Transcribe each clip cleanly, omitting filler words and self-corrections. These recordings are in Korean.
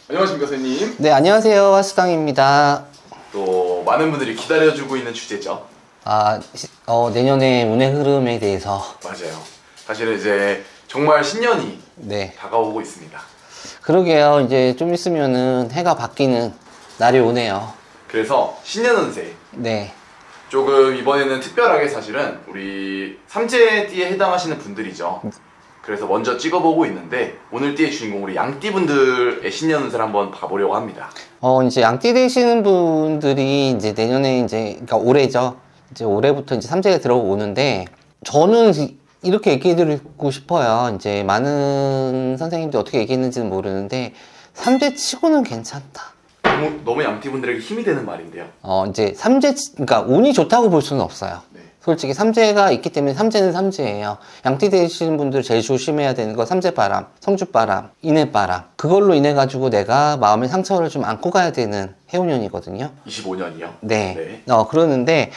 안녕하십니까 선생님. 네, 안녕하세요. 화수당입니다. 또 많은 분들이 기다려주고 있는 주제죠. 내년의 운의 흐름에 대해서. 맞아요. 사실은 이제 정말 신년이 네. 다가오고 있습니다. 그러게요. 이제 좀 있으면은 해가 바뀌는 날이 오네요. 그래서 신년 운세 네. 조금 이번에는 특별하게 사실은 우리 삼재띠에 해당하시는 분들이죠. 그래서 먼저 찍어보고 있는데 오늘 띠의 주인공 우리 양띠분들의 신년 운세를 한번 봐보려고 합니다. 이제 양띠 되시는 분들이 이제 내년에 이제, 그러니까 올해죠. 이제 올해부터 이제 삼재가 들어오는데 저는 이렇게 얘기해드리고 싶어요. 이제 많은 선생님들이 어떻게 얘기했는지는 모르는데 삼재 치고는 괜찮다. 너무 양띠분들에게 힘이 되는 말인데요. 이제 그러니까 운이 좋다고 볼 수는 없어요. 네. 솔직히 삼재가 있기 때문에 삼재는 삼재예요. 양띠 되시는 분들 제일 조심해야 되는 거 삼재바람, 성주바람, 인해바람. 그걸로 인해 가지고 내가 마음의 상처를 좀 안고 가야 되는 해운년이거든요. 25년이요? 네. 그러는데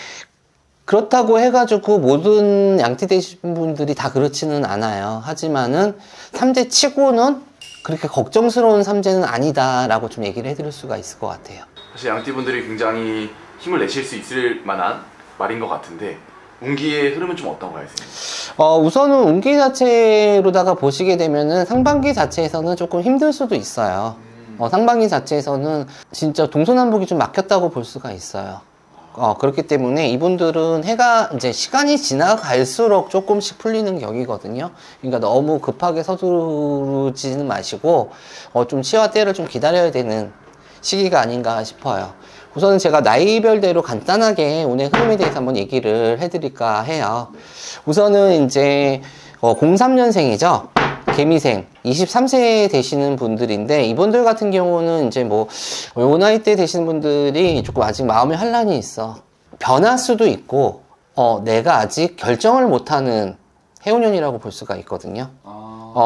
그렇다고 해가지고 모든 양띠 되시는 분들이 다 그렇지는 않아요. 하지만은 삼재 치고는 그렇게 걱정스러운 삼재는 아니다라고 좀 얘기를 해드릴 수가 있을 것 같아요. 사실 양띠분들이 굉장히 힘을 내실 수 있을 만한 말인 것 같은데 운기의 흐름은 좀 어떤가요, 선생님? 우선은 운기 자체로다가 보시게 되면은 상반기 자체에서는 조금 힘들 수도 있어요. 상반기 자체에서는 진짜 동서남북이 좀 막혔다고 볼 수가 있어요. 그렇기 때문에 이분들은 해가 이제 시간이 지나갈수록 조금씩 풀리는 격이거든요. 그러니까 너무 급하게 서두르지는 마시고 좀 시와 때를 좀 기다려야 되는 시기가 아닌가 싶어요. 우선은 제가 나이별대로 간단하게 운의 흐름에 대해서 한번 얘기를 해드릴까 해요. 우선은 이제 03년생이죠. 개미생 23세 되시는 분들인데 이분들 같은 경우는 이제 요 나이 때 되시는 분들이 조금 아직 마음의 환란이 있어. 변할 수도 있고 내가 아직 결정을 못하는 해운년이라고 볼 수가 있거든요.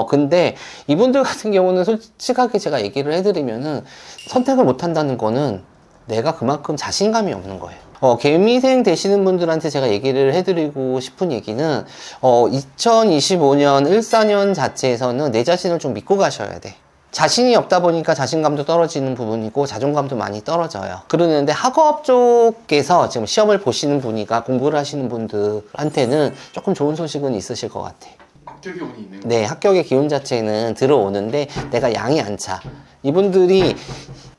근데 이분들 같은 경우는 솔직하게 제가 얘기를 해드리면은 선택을 못한다는 거는 내가 그만큼 자신감이 없는 거예요. 개미생 되시는 분들한테 제가 얘기를 해드리고 싶은 얘기는 2025년 14년 자체에서는 내 자신을 좀 믿고 가셔야 돼. 자신이 없다 보니까 자신감도 떨어지는 부분이고 자존감도 많이 떨어져요. 그러는데 학업 쪽에서 지금 시험을 보시는 분이가 공부를 하시는 분들한테는 조금 좋은 소식은 있으실 것 같아. 합격의 운이 있는 거예요? 네, 합격의 기운 자체는 들어오는데 내가 양이 안 차. 이분들이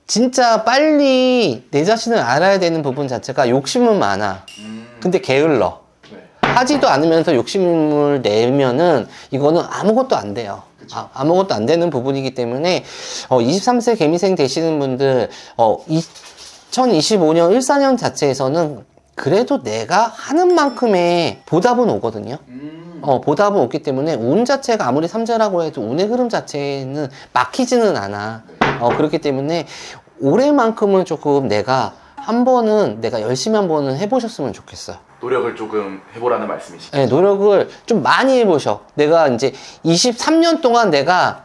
진짜 빨리 내 자신을 알아야 되는 부분 자체가 욕심은 많아. 근데 게을러. 네. 하지도 않으면서 욕심을 내면은 이거는 아무것도 안 돼요. 아무것도 안 되는 부분이기 때문에 23세 개미생 되시는 분들 2025년 14년 자체에서는 그래도 내가 하는 만큼의 보답은 오거든요. 보답은 오기 때문에 운 자체가 아무리 삼재라고 해도 운의 흐름 자체는 막히지는 않아. 그렇기 때문에 올해만큼은 조금 내가 열심히 한번은 해보셨으면 좋겠어요. 노력을 조금 해보라는 말씀이시죠? 네, 노력을 좀 많이 해보셔. 내가 이제 23년 동안 내가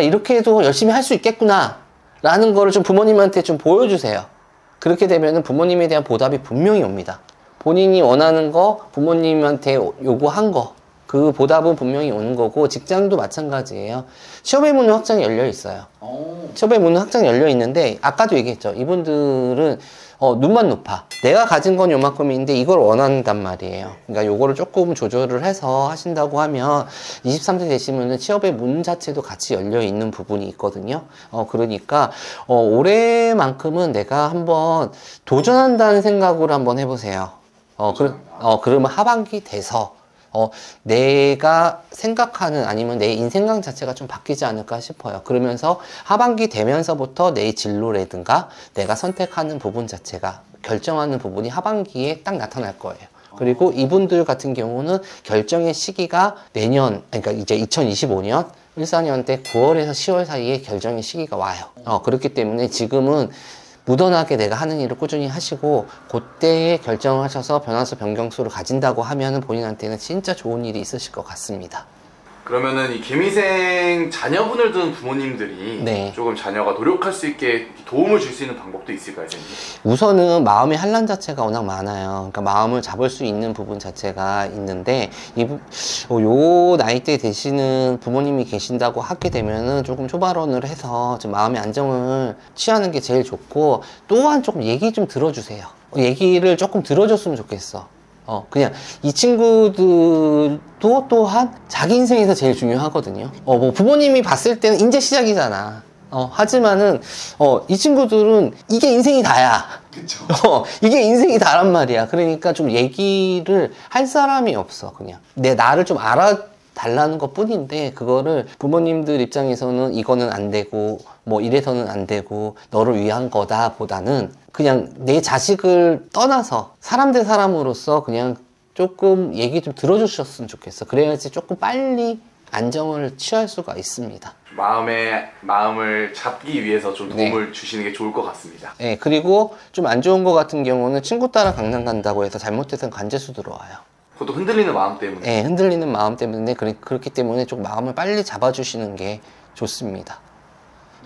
이렇게 해도 열심히 할 수 있겠구나 라는 거를 좀 부모님한테 좀 보여주세요. 그렇게 되면은 부모님에 대한 보답이 분명히 옵니다. 본인이 원하는 거, 부모님한테 요구한 거, 그 보답은 분명히 오는 거고, 직장도 마찬가지예요. 취업의 문은 확장이 열려 있어요. 취업의 문은 확장이 열려 있는데, 아까도 얘기했죠. 이분들은 눈만 높아. 내가 가진 건 요만큼인데 이걸 원한단 말이에요. 그러니까 요거를 조금 조절을 해서 하신다고 하면 23세 되시면은 취업의 문 자체도 같이 열려 있는 부분이 있거든요. 그러니까 올해만큼은 내가 한번 도전한다는 생각으로 한번 해보세요. 그러면 하반기 돼서 내가 생각하는 아니면 내 인생관 자체가 좀 바뀌지 않을까 싶어요. 그러면서 하반기 되면서부터 내 진로라든가 내가 선택하는 부분 자체가 결정하는 부분이 하반기에 딱 나타날 거예요. 그리고 이분들 같은 경우는 결정의 시기가 내년, 그러니까 이제 2025년 14년 때 9월에서 10월 사이에 결정의 시기가 와요. 그렇기 때문에 지금은 무던하게 내가 하는 일을 꾸준히 하시고 그때에 결정을 하셔서 변화수 변경수를 가진다고 하면 본인한테는 진짜 좋은 일이 있으실 것 같습니다. 그러면은 이 개미생 자녀분을 둔 부모님들이 네. 조금 자녀가 노력할 수 있게 도움을 줄 수 있는 방법도 있을까요, 선생님? 우선은 마음의 한란 자체가 워낙 많아요. 그러니까 마음을 잡을 수 있는 부분 자체가 있는데 요 나이대 되시는 부모님이 계신다고 하게 되면은 조금 초발언을 해서 좀 마음의 안정을 취하는 게 제일 좋고, 또한 조금 얘기 좀 들어주세요. 얘기를 조금 들어줬으면 좋겠어. 그냥 이 친구들도 또한 자기 인생에서 제일 중요하거든요. 뭐 부모님이 봤을 때는 이제 시작이잖아. 하지만은 이 친구들은 이게 인생이 다야. 그쵸. 이게 인생이 다란 말이야. 그러니까 좀 얘기를 할 사람이 없어. 그냥 나를 좀 알아달라는 것 뿐인데, 그거를 부모님들 입장에서는 이거는 안 되고 뭐 이래서는 안 되고 너를 위한 거다 보다는 그냥 내 자식을 떠나서 사람 대 사람으로서 그냥 조금 얘기 좀 들어주셨으면 좋겠어. 그래야지 조금 빨리 안정을 취할 수가 있습니다. 마음을 잡기 위해서 좀 도움을 주시는 게 좋을 것 같습니다. 네, 그리고 좀 안 좋은 거 같은 경우는 친구 따라 강남 간다고 해서 잘못해서 관제수 들어와요. 그것도 흔들리는 마음 때문에. 네, 흔들리는 마음 때문에 그렇기 때문에 좀 마음을 빨리 잡아주시는 게 좋습니다.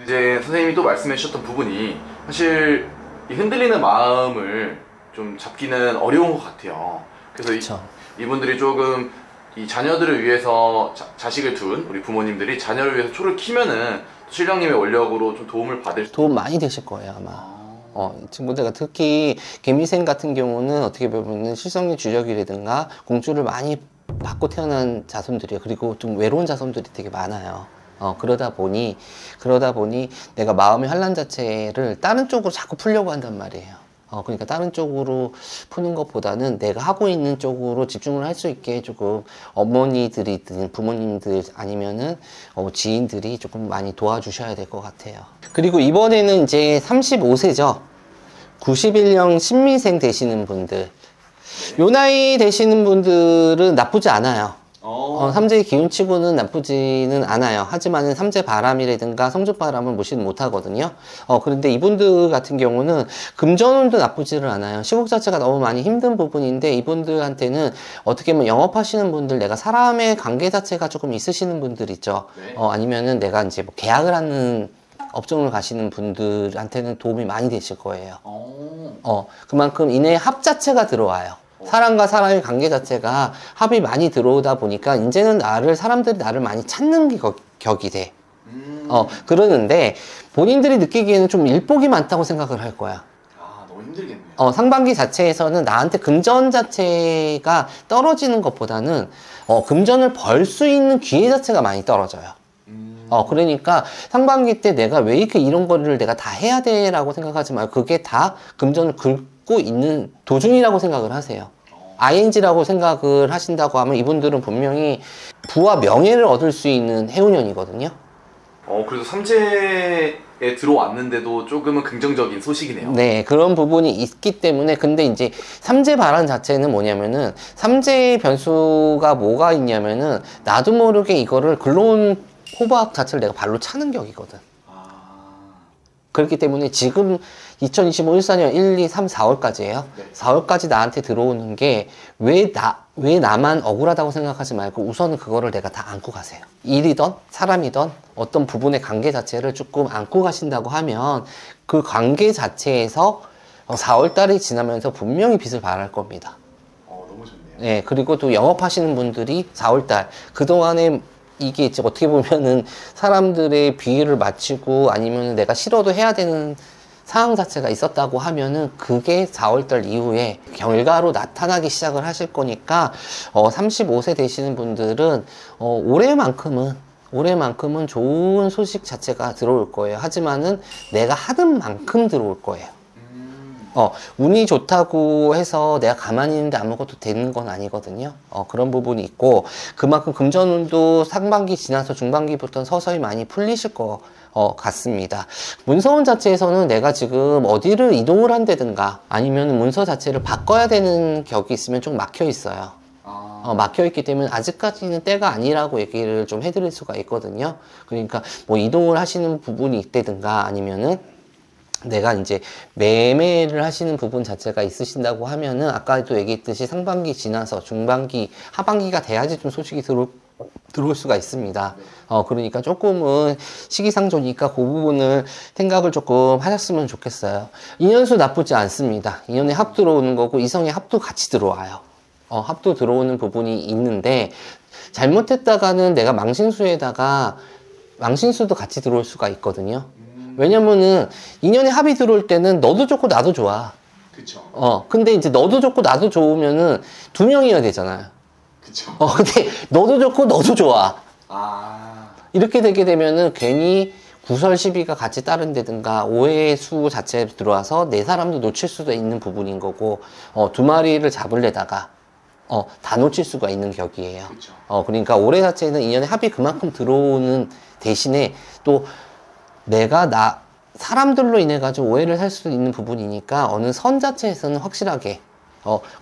이제 선생님이 또 말씀해 주셨던 부분이 사실 이 흔들리는 마음을 좀 잡기는 어려운 것 같아요. 그래서 이분들이 조금 이 자녀들을 위해서 자식을 둔 우리 부모님들이 자녀를 위해서 초를 키면은 실령님의 원력으로 좀 도움을 받을 도움 많이 되실 거예요, 아마. 이 친구들가 특히 개미생 같은 경우는 어떻게 보면 실성의 주력이라든가 공주를 많이 받고 태어난 자손들이에요. 그리고 좀 외로운 자손들이 되게 많아요. 그러다 보니 내가 마음의 환란 자체를 다른 쪽으로 자꾸 풀려고 한단 말이에요. 그러니까 다른 쪽으로 푸는 것보다는 내가 하고 있는 쪽으로 집중을 할 수 있게 조금 어머니들이든 부모님들 아니면은 지인들이 조금 많이 도와주셔야 될 것 같아요. 그리고 이번에는 이제 35세죠. 91년 신미생 되시는 분들, 요 나이 되시는 분들은 나쁘지 않아요. 삼재의 기운치고는 나쁘지는 않아요. 하지만은 삼재 바람이라든가 성주 바람을 무시는 못하거든요. 그런데 이분들 같은 경우는 금전운도 나쁘지를 않아요. 시국 자체가 너무 많이 힘든 부분인데, 이분들한테는 어떻게 보면 영업하시는 분들, 내가 사람의 관계 자체가 조금 있으시는 분들 있죠. 네. 아니면은 내가 이제 뭐 계약을 하는 업종을 가시는 분들한테는 도움이 많이 되실 거예요. 그만큼 이내 합 자체가 들어와요. 사람과 사람의 관계 자체가 합이 많이 들어오다 보니까 이제는 사람들이 나를 많이 찾는 게 격이 돼. 그러는데 본인들이 느끼기에는 좀 일복이 많다고 생각을 할 거야. 너무 힘들겠네요. 상반기 자체에서는 나한테 금전 자체가 떨어지는 것보다는 금전을 벌 수 있는 기회 자체가 많이 떨어져요. 그러니까 상반기 때 내가 왜 이렇게 이런 거를 내가 다 해야 돼 라고 생각하지 말고, 그게 다 금전을 긁고 있는 도중이라고 생각을 하세요. ING라고 생각을 하신다고 하면 이분들은 분명히 부와 명예를 얻을 수 있는 해운년이거든요. 그래서 삼재에 들어왔는데도 조금은 긍정적인 소식이네요. 네, 그런 부분이 있기 때문에. 근데 이제 삼재 발언 자체는 뭐냐면은, 삼재의 변수가 뭐가 있냐면은, 나도 모르게 이거를 근로운 호박 자체를 내가 발로 차는 격이거든. 그렇기 때문에 지금 2025 14년 1, 2, 3, 4월까지예요. 네. 4월까지 나한테 들어오는 게 왜 나만 억울하다고 생각하지 말고 우선은 그거를 내가 다 안고 가세요. 일이든 사람이든 어떤 부분의 관계 자체를 조금 안고 가신다고 하면 그 관계 자체에서 4월달이 지나면서 분명히 빚을 발할 겁니다. 너무 좋네요. 네, 그리고 또 영업하시는 분들이 4월달 그동안에 이게 이제 어떻게 보면은 사람들의 비위를 맞추고 아니면 내가 싫어도 해야 되는 상황 자체가 있었다고 하면은 그게 4월달 이후에 결과로 나타나기 시작을 하실 거니까 35세 되시는 분들은 올해만큼은 좋은 소식 자체가 들어올 거예요. 하지만은 내가 하는 만큼 들어올 거예요. 운이 좋다고 해서 내가 가만히 있는데 아무것도 되는 건 아니거든요. 그런 부분이 있고, 그만큼 금전운도 상반기 지나서 중반기부터는 서서히 많이 풀리실 것 같습니다. 문서운 자체에서는 내가 지금 어디를 이동을 한다든가 아니면 문서 자체를 바꿔야 되는 격이 있으면 좀 막혀 있어요. 막혀있기 때문에 아직까지는 때가 아니라고 얘기를 좀 해드릴 수가 있거든요. 그러니까 뭐 이동을 하시는 부분이 있다든가 아니면은 내가 이제 매매를 하시는 부분 자체가 있으신다고 하면은 아까도 얘기했듯이 상반기 지나서 중반기, 하반기가 돼야지 좀 소식이 들어올 들어올 수가 있습니다. 그러니까 조금은 시기상조니까 그 부분을 생각을 조금 하셨으면 좋겠어요. 인연수 나쁘지 않습니다. 인연에 합 들어오는 거고 이성의 합도 같이 들어와요. 합도 들어오는 부분이 있는데 잘못했다가는 내가 망신수에다가 망신수도 같이 들어올 수가 있거든요. 왜냐면은 인연에 합이 들어올 때는 너도 좋고 나도 좋아. 그쵸. 근데 이제 너도 좋고 나도 좋으면은 두 명이어야 되잖아요. 그쵸. 근데 너도 좋고 너도 좋아. 아. 이렇게 되게 되면은 괜히 구설 시비가 같이 따른다든가 오해의 수 자체에 들어와서 내 사람도 놓칠 수도 있는 부분인 거고, 두 마리를 잡으려다가 다 놓칠 수가 있는 격이에요. 그쵸. 그러니까 올해 자체는 인연에 합이 그만큼 들어오는 대신에 또 내가 사람들로 인해 가지고 오해를 살 수도 있는 부분이니까 어느 선 자체에서는 확실하게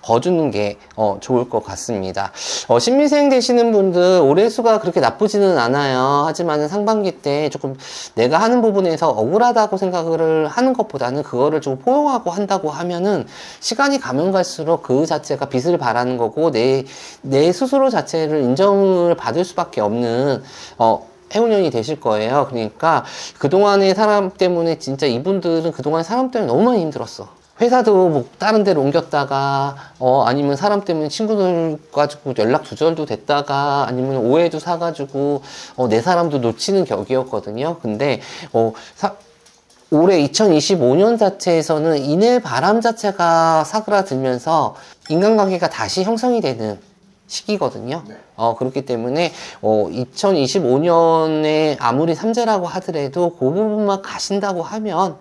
거주는 게 좋을 것 같습니다. 신미생 되시는 분들 올해 수가 그렇게 나쁘지는 않아요. 하지만 상반기 때 조금 내가 하는 부분에서 억울하다고 생각을 하는 것보다는 그거를 좀 포용하고 한다고 하면은 시간이 가면 갈수록 그 자체가 빛을 발하는 거고 내 스스로 자체를 인정을 받을 수밖에 없는 해운년이 되실 거예요. 그러니까 그동안의 사람 때문에 진짜 이분들은 그동안의 사람 때문에 너무 많이 힘들었어. 회사도 뭐 다른 데로 옮겼다가 아니면 사람 때문에 친구들 가지고 연락 두절도 됐다가 아니면 오해도 사가지고 내 사람도 놓치는 격이었거든요. 근데 올해 2025년 자체에서는 인해 바람 자체가 사그라들면서 인간관계가 다시 형성이 되는 시기거든요. 네. 그렇기 때문에 2025년에 아무리 삼재라고 하더라도 그 부분만 가신다고 하면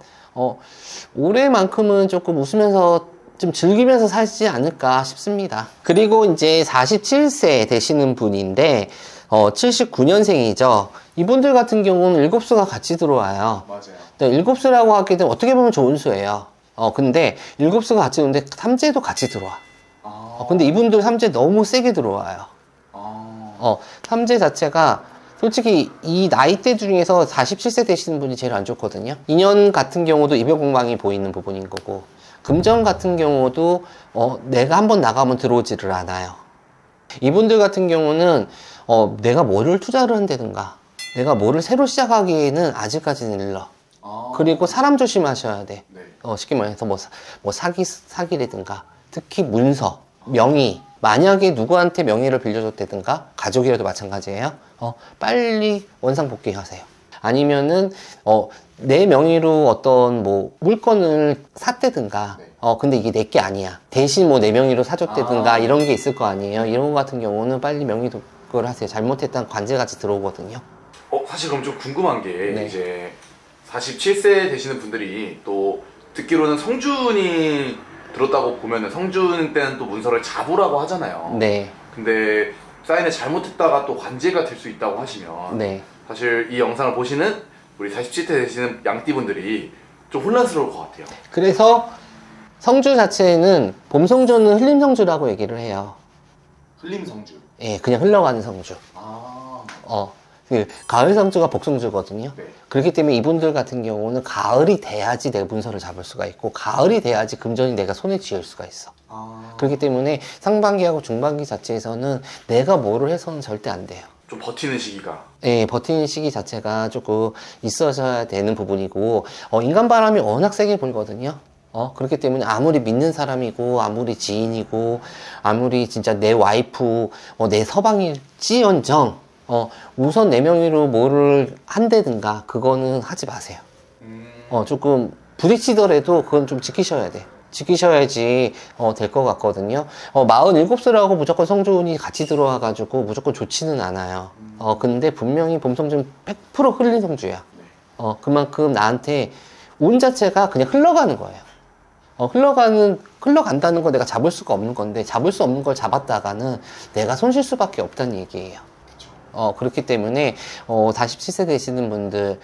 올해만큼은 조금 웃으면서 좀 즐기면서 살지 않을까 싶습니다. 그리고 이제 47세 되시는 분인데 79년생이죠. 이분들 같은 경우는 일곱수가 같이 들어와요. 맞아요. 일곱수라고 하게 되면 어떻게 보면 좋은 수예요. 근데 일곱수가 같이 오는데 삼재도 같이 들어와. 근데 이분들 삼재 너무 세게 들어와요. 삼재 자체가 솔직히 이 나이대 중에서 47세 되시는 분이 제일 안 좋거든요. 인연 같은 경우도 이별공방이 보이는 부분인 거고, 금전 같은 경우도 내가 한번 나가면 들어오지를 않아요. 이분들 같은 경우는 내가 뭐를 투자를 한다든가 내가 뭐를 새로 시작하기에는 아직까지는 일러. 그리고 사람 조심하셔야 돼. 네. 쉽게 말해서 뭐 사기라든가 특히 문서, 명의, 만약에 누구한테 명의를 빌려줬다든가 가족이라도 마찬가지예요. 빨리 원상 복귀하세요. 아니면은 내 명의로 어떤 뭐 물건을 샀다든가 네. 근데 이게 내 게 아니야. 대신 뭐 내 명의로 사줬다든가 이런 게 있을 거 아니에요. 이런 거 같은 경우는 빨리 명의 독을 하세요. 잘못했다는 관제같이 들어오거든요. 사실 그럼 좀 궁금한 게 네. 이제 47세 되시는 분들이 또 듣기로는 성준이 들었다고 보면은 성준 때는 또 문서를 잡으라고 하잖아요. 네. 근데 사인을 잘못했다가 또 관제가 될 수 있다고 하시면 네. 사실 이 영상을 보시는 우리 47세 되시는 양띠분들이 좀 혼란스러울 것 같아요. 그래서 성주 자체는 봄성주는 흘림성주라고 얘기를 해요. 흘림성주. 예, 그냥 흘러가는 성주. 그 가을 성주가 복성주거든요. 네. 그렇기 때문에 이분들 같은 경우는 가을이 돼야지 내 문서를 잡을 수가 있고 가을이 돼야지 금전이 내가 손에 쥐을 수가 있어. 그렇기 때문에 상반기하고 중반기 자체에서는 내가 뭐를 해서는 절대 안 돼요. 좀 버티는 시기가. 예, 버티는 시기 자체가 조금 있어져야 되는 부분이고 인간 바람이 워낙 세게 불거든요. 그렇기 때문에 아무리 믿는 사람이고 아무리 지인이고 아무리 진짜 내 와이프 내 서방일지언정 우선 내 명의로 뭐를 한다든가 그거는 하지 마세요. 조금 부딪히더라도 그건 좀 지키셔야 돼. 지키셔야지 될 것 같거든요. 47세라고 무조건 성준이 같이 들어와가지고 무조건 좋지는 않아요. 근데 분명히 봄성준 100% 흘린 성주야. 그만큼 나한테 운 자체가 그냥 흘러가는 거예요. 흘러간다는 거 내가 잡을 수가 없는 건데 잡을 수 없는 걸 잡았다가는 내가 손실 수밖에 없다는 얘기예요. 그렇기 때문에 47세 되시는 분들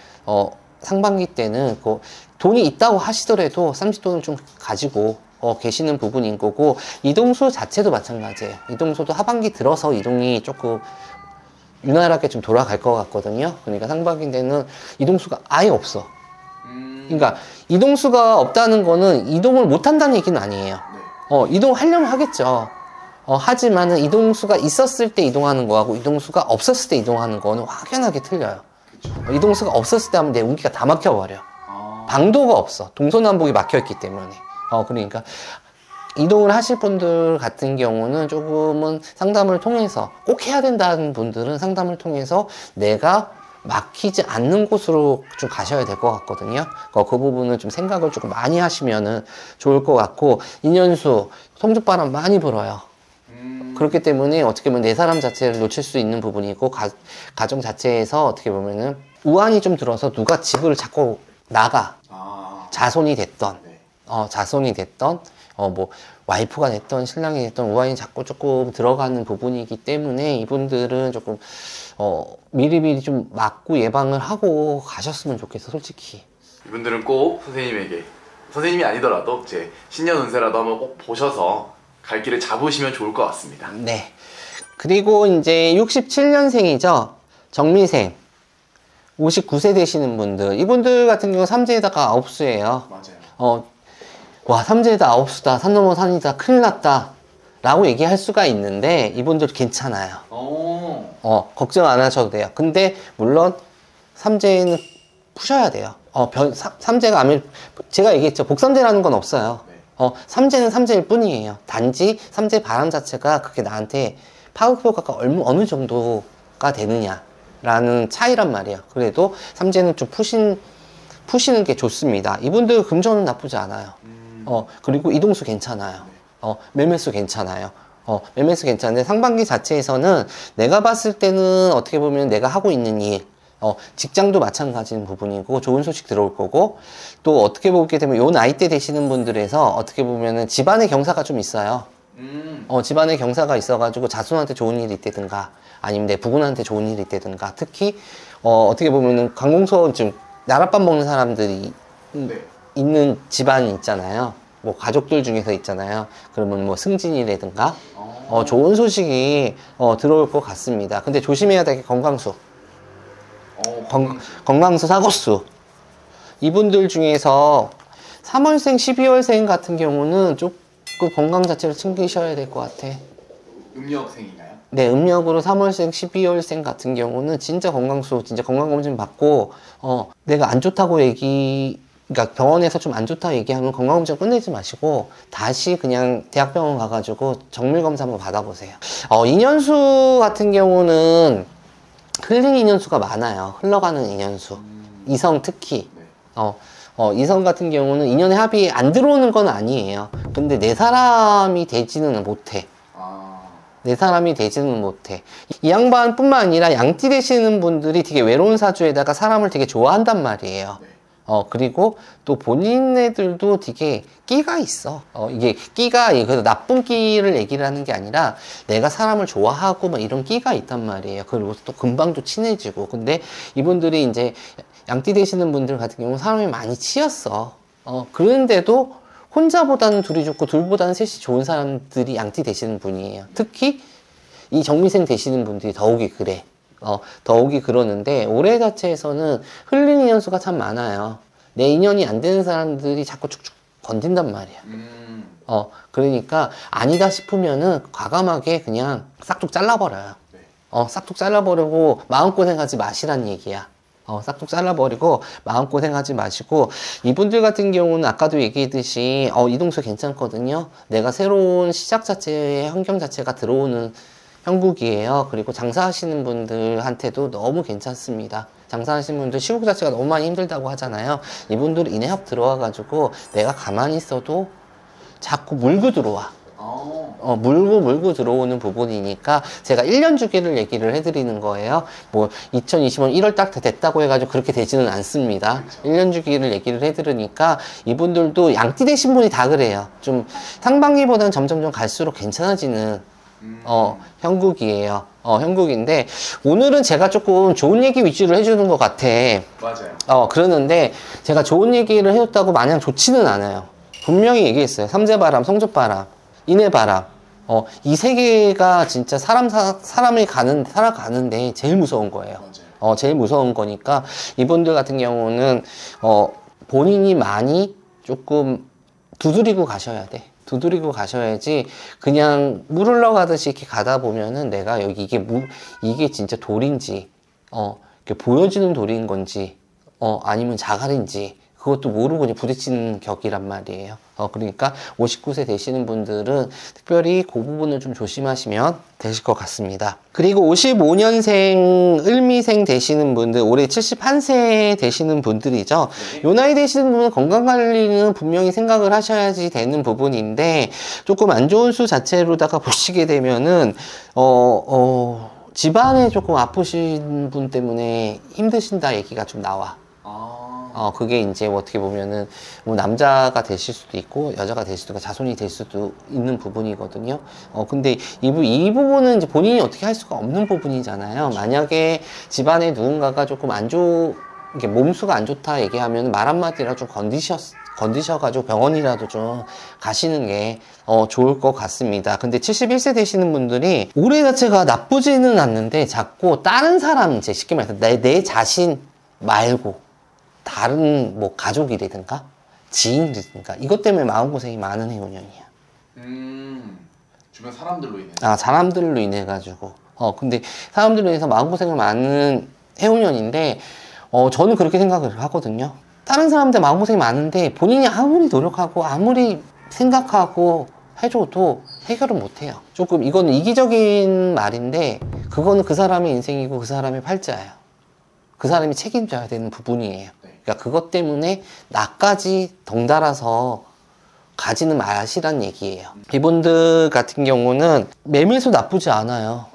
상반기 때는 돈이 있다고 하시더라도 30돈을 좀 가지고 계시는 부분인 거고, 이동수 자체도 마찬가지예요. 이동수도 하반기 들어서 이동이 조금 유난하게 좀 돌아갈 것 같거든요. 그러니까 상반기 때는 이동수가 아예 없어. 그러니까 이동수가 없다는 거는 이동을 못 한다는 얘기는 아니에요. 이동하려면 하겠죠. 하지만은 이동수가 있었을 때 이동하는 거하고 이동수가 없었을 때 이동하는 거는 확연하게 틀려요. 그쵸. 이동수가 없었을 때 하면 내 운기가 다 막혀버려. 방도가 없어. 동서남북이 막혀있기 때문에. 그러니까 이동을 하실 분들 같은 경우는 조금은 상담을 통해서 꼭 해야 된다는 분들은 상담을 통해서 내가 막히지 않는 곳으로 좀 가셔야 될 것 같거든요. 그 부분은 좀 생각을 조금 많이 하시면은 좋을 것 같고, 인연수, 성주바람 많이 불어요. 그렇기 때문에 어떻게 보면 내 사람 자체를 놓칠 수 있는 부분이고, 가정 자체에서 어떻게 보면은 우환이 좀 들어서 누가 집을 자꾸 나가. 자손이 됐던, 자손이 됐던, 뭐, 와이프가 됐던, 신랑이 됐던, 우환이 자꾸 조금 들어가는 부분이기 때문에 이분들은 조금, 미리미리 좀 막고 예방을 하고 가셨으면 좋겠어, 솔직히. 이분들은 꼭 선생님에게, 선생님이 아니더라도 제 신년 운세라도 한번 꼭 보셔서 갈 길을 잡으시면 좋을 것 같습니다. 네. 그리고 이제 67년생이죠. 정미생. 59세 되시는 분들. 이분들 같은 경우 삼재에다가 아홉수예요. 맞아요. 와, 삼재에다 아홉수다. 산 넘어 산이다. 큰일 났다. 라고 얘기할 수가 있는데, 이분들 괜찮아요. 걱정 안 하셔도 돼요. 근데, 물론, 삼재는 푸셔야 돼요. 삼재가 제가 얘기했죠. 복삼재라는 건 없어요. 삼재는 삼재일 뿐이에요. 단지, 삼재 바람 자체가 그게 나한테 파급 효과가 어느 정도가 되느냐. 라는 차이란 말이에요. 그래도 삼재는 좀 푸시는 게 좋습니다. 이분들 금전은 나쁘지 않아요. 그리고 이동수 괜찮아요. 매매수 괜찮아요. 매매수 괜찮은데 상반기 자체에서는 내가 봤을 때는 어떻게 보면 내가 하고 있는 일, 직장도 마찬가지인 부분이고 좋은 소식 들어올 거고, 또 어떻게 보게 되면 요 나이대 되시는 분들에서 어떻게 보면은 집안의 경사가 좀 있어요. 집안의 경사가 있어가지고 자손한테 좋은 일이 있다든가 아니면 내 부군한테 좋은 일이 있다든가, 특히 어떻게 보면은 관공서좀 나랏밥 먹는 사람들이 있는 집안이 있잖아요. 뭐 가족들 중에서 있잖아요. 그러면 뭐 승진이라든가 좋은 소식이 들어올 것 같습니다. 근데 조심해야 될 게 건강수. 건강수, 사고수. 이분들 중에서 3월생, 12월생 같은 경우는 조금 건강 자체를 챙기셔야 될 것 같아. 음력생인가요? 네, 음력으로 3월생, 12월생 같은 경우는 진짜 건강수, 진짜 건강검진 받고, 내가 안 좋다고 그러니까 병원에서 좀 안 좋다고 얘기하면 건강검진 끝내지 마시고, 다시 그냥 대학병원 가가지고 정밀검사 한번 받아보세요. 인연수 같은 경우는 흘린 인연수가 많아요. 흘러가는 인연수. 이성 특히. 이성 같은 경우는 인연의 합이 안 들어오는 건 아니에요. 근데 내 사람이 되지는 못해. 내 사람이 되지는 못해. 이 양반 뿐만 아니라 양띠 되시는 분들이 되게 외로운 사주에다가 사람을 되게 좋아한단 말이에요. 그리고 또 본인네들도 되게 끼가 있어. 이게 끼가, 그래서 나쁜 끼를 얘기를 하는 게 아니라 내가 사람을 좋아하고 막 이런 끼가 있단 말이에요. 그리고 또 금방 또 친해지고. 근데 이분들이 이제 양띠 되시는 분들 같은 경우는 사람이 많이 치였어. 그런데도 혼자보다는 둘이 좋고 둘보다는 셋이 좋은 사람들이 양띠 되시는 분이에요. 특히 이 정미생 되시는 분들이 더욱이 그래. 더욱이 그러는데 올해 자체에서는 흘린 인연수가 참 많아요. 내 인연이 안 되는 사람들이 자꾸 축축 건든단 말이야. 그러니까 아니다 싶으면은 과감하게 그냥 싹둑 잘라버려요. 싹둑 잘라버리고 마음고생하지 마시란 얘기야. 싹둑 잘라버리고 마음고생하지 마시고, 이분들 같은 경우는 아까도 얘기했듯이 이동수 괜찮거든요. 내가 새로운 시작 자체의 환경 자체가 들어오는 형국이에요. 그리고 장사하시는 분들한테도 너무 괜찮습니다. 장사하시는 분들 시국 자체가 너무 많이 힘들다고 하잖아요. 이분들 인해합 들어와가지고 내가 가만히 있어도 자꾸 물고 들어와. 물고 들어오는 부분이니까 제가 1년 주기를 얘기를 해드리는 거예요. 뭐 2020년 1월 딱 됐다고 해가지고 그렇게 되지는 않습니다. 1년 주기를 얘기를 해드리니까 이분들도 양띠 되신 분이 다 그래요. 좀 상반기보다는 점점 갈수록 괜찮아지는 형국이에요. 형국인데 오늘은 제가 조금 좋은 얘기 위주로 해주는 것 같아. 맞아요. 그러는데 제가 좋은 얘기를 해줬다고 마냥 좋지는 않아요. 분명히 얘기했어요. 삼재바람, 성주바람, 인해바람. 이 세 개가 진짜 사람이 살아가는데 제일 무서운 거예요. 제일 무서운 거니까 이분들 같은 경우는 본인이 많이 조금 두드리고 가셔야 돼. 두드리고 가셔야지 그냥 물 흘러가듯이 이렇게 가다 보면은 내가 여기 이게 진짜 돌인지 이렇게 보여지는 돌인 건지 아니면 자갈인지 그것도 모르고 그냥 부딪히는 격이란 말이에요. 그러니까 59세 되시는 분들은 특별히 그 부분을 좀 조심하시면 되실 것 같습니다. 그리고 55년생 을미생 되시는 분들, 올해 71세 되시는 분들이죠. 요 나이 되시는 분은 건강관리는 분명히 생각을 하셔야지 되는 부분인데 조금 안 좋은 수 자체로다가 보시게 되면은 집안에 조금 아프신 분 때문에 힘드신다 얘기가 좀 나와. 그게 이제 어떻게 보면은 뭐 남자가 되실 수도 있고 여자가 되실 수도 있고 자손이 될 수도 있는 부분이거든요. 근데 이 부분은 이제 본인이 어떻게 할 수가 없는 부분이잖아요. 만약에 집안에 누군가가 조금 이게 몸수가 안 좋다 얘기하면 말 한마디라도 좀 건드셔가지고 병원이라도 좀 가시는 게 좋을 것 같습니다. 근데 71세 되시는 분들이 올해 자체가 나쁘지는 않는데 자꾸 다른 사람, 이제 쉽게 말해서 내 자신 말고 다른 뭐 가족이라든가 지인이라든가 이것 때문에 마음고생이 많은 해운년이야. 주변 사람들로 인해. 사람들로 인해 가지고. 근데 사람들로 인해서 마음고생을 많은 해운년인데 저는 그렇게 생각을 하거든요. 다른 사람들 마음고생이 많은데 본인이 아무리 노력하고 아무리 생각하고 해줘도 해결은 못해요. 조금 이거는 이기적인 말인데 그거는 그 사람의 인생이고 그 사람의 팔자예요. 그 사람이 책임져야 되는 부분이에요. 그러니까 그것 때문에 나까지 덩달아서 가지는 마시란 얘기예요. 이분들 같은 경우는 매매수 나쁘지 않아요.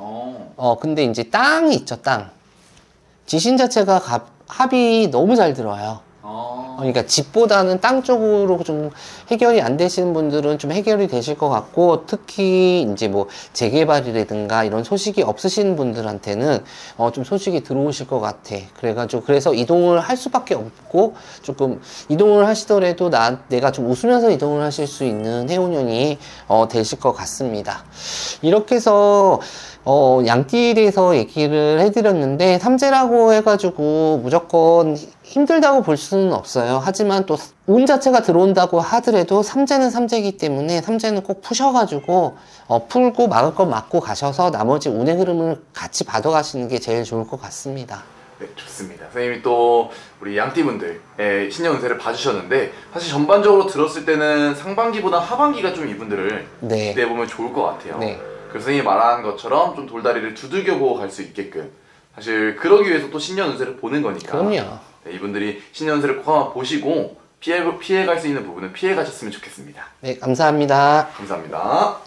근데 이제 땅이 있죠, 땅. 지신 자체가 합이 너무 잘 들어요. 그러니까 집보다는 땅 쪽으로 좀 해결이 안 되시는 분들은 좀 해결이 되실 것 같고, 특히 이제 뭐 재개발이라든가 이런 소식이 없으신 분들한테는 좀 소식이 들어오실 것 같아. 그래서 이동을 할 수밖에 없고, 조금 이동을 하시더라도 내가 좀 웃으면서 이동을 하실 수 있는 해운년이 되실 것 같습니다. 이렇게 해서 양띠에 대해서 얘기를 해드렸는데, 삼재라고 해가지고 무조건 힘들다고 볼 수는 없어요. 하지만 또 운 자체가 들어온다고 하더라도 삼재는 삼재이기 때문에 삼재는 꼭 푸셔가지고 풀고 막을 건 막고 가셔서 나머지 운의 흐름을 같이 받아가시는 게 제일 좋을 것 같습니다. 네, 좋습니다. 선생님이 또 우리 양띠분들의 신년 운세를 봐주셨는데, 사실 전반적으로 들었을 때는 상반기보다 하반기가 좀 이분들을 기대해보면 좋을 것 같아요. 그래서 선생님이 말한 것처럼 좀 돌다리를 두들겨보고 갈 수 있게끔, 사실 그러기 위해서 또 신년 운세를 보는 거니까. 그럼요. 이분들이 신년 운세를 꼭 한번 보시고 피해갈 수 있는 부분은 피해가셨으면 좋겠습니다. 네, 감사합니다. 감사합니다.